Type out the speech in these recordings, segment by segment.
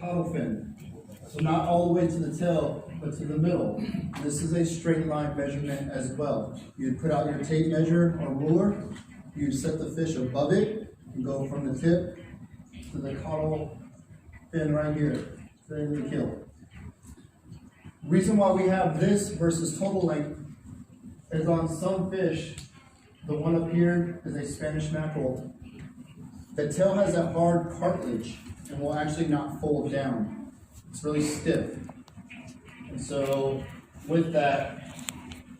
Caudal fin. So not all the way to the tail, but to the middle. This is a straight line measurement as well. You put out your tape measure or ruler, you set the fish above it, and go from the tip to the caudal fin right here, ready to kill. Reason why we have this versus total length is on some fish, the one up here is a Spanish mackerel. The tail has that hard cartilage and will actually not fold down. It's really stiff. And so with that,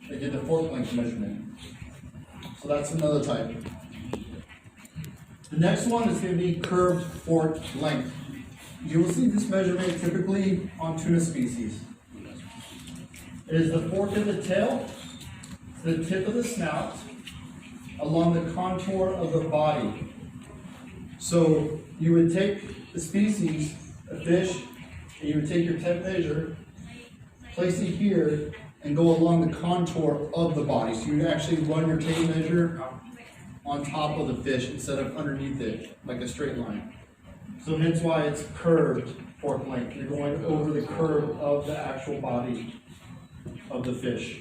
they did the fork length measurement. So that's another type. The next one is going to be curved fork length. You will see this measurement typically on tuna species. It is the fork of the tail to the tip of the snout along the contour of the body. So you would take the species, a fish, and you would take your tape measure, place it here, and go along the contour of the body. So you would actually run your tape measure on top of the fish instead of underneath it, like a straight line. So hence why it's curved fork length. You're going over the curve of the actual body of the fish.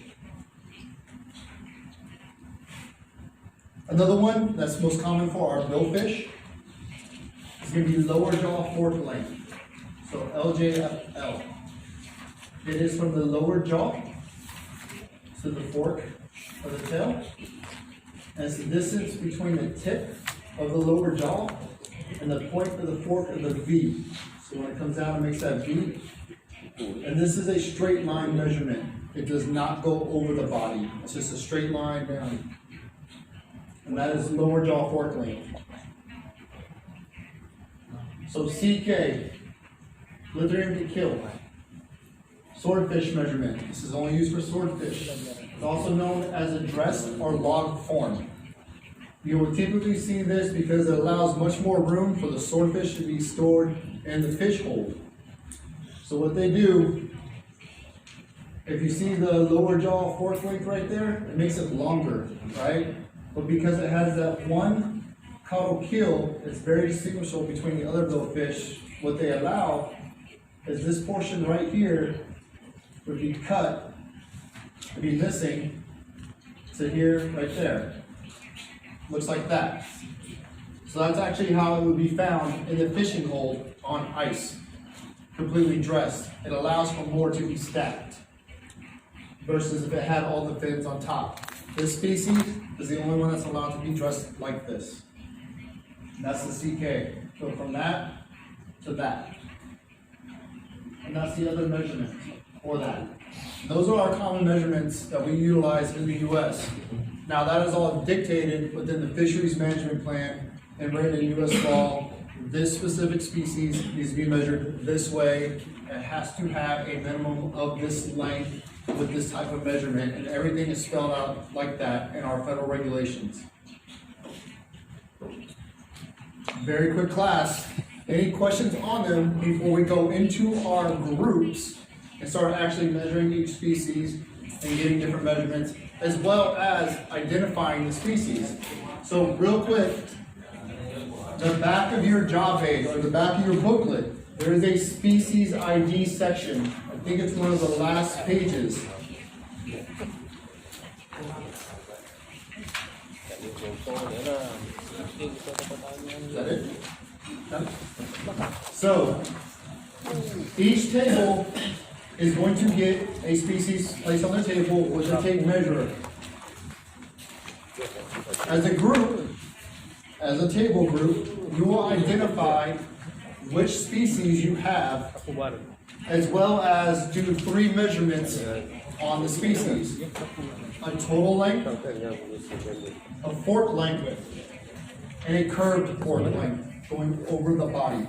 Another one that's most common for our billfish is going to be lower jaw fork length. So LJFL. It is from the lower jaw to the fork of the tail. And it's the distance between the tip of the lower jaw and the point of the fork of the V. So when it comes down, it makes that V. And this is a straight line measurement. It does not go over the body. It's just a straight line down. And that is lower jaw fork length. So CK, slithering to kill. Swordfish measurement. This is only used for swordfish. It's also known as a dress or log form. You will typically see this because it allows much more room for the swordfish to be stored in the fish hold. So what they do, if you see the lower jaw fork length right there, it makes it longer, right? But because it has that one caudal keel, it's very distinguishable between the other billfish. What they allow is this portion right here would be cut, would be missing to here, right there. Looks like that. So that's actually how it would be found in the fishing hold on ice, completely dressed. It allows for more to be stacked versus if it had all the fins on top. This species is the only one that's allowed to be dressed like this. And that's the CK. So from that to that. And that's the other measurement for that. Those are our common measurements that we utilize in the U.S. Now that is all dictated within the Fisheries Management Plan and written in U.S. law. This specific species needs to be measured this way. It has to have a minimum of this length with this type of measurement, and everything is spelled out like that in our federal regulations. Very quick class. Any questions on them before we go into our groups and start actually measuring each species and getting different measurements, as well as identifying the species? So real quick, the back of your job aid or the back of your booklet, there is a species ID section. I think it's one of the last pages. Is that it? No? So, each table is going to get a species placed on the table with a tape measure. As a group, as a table group, you will identify which species you have, as well as do 3 measurements on the species. A total length, a fork length, and a curved fork length going over the body.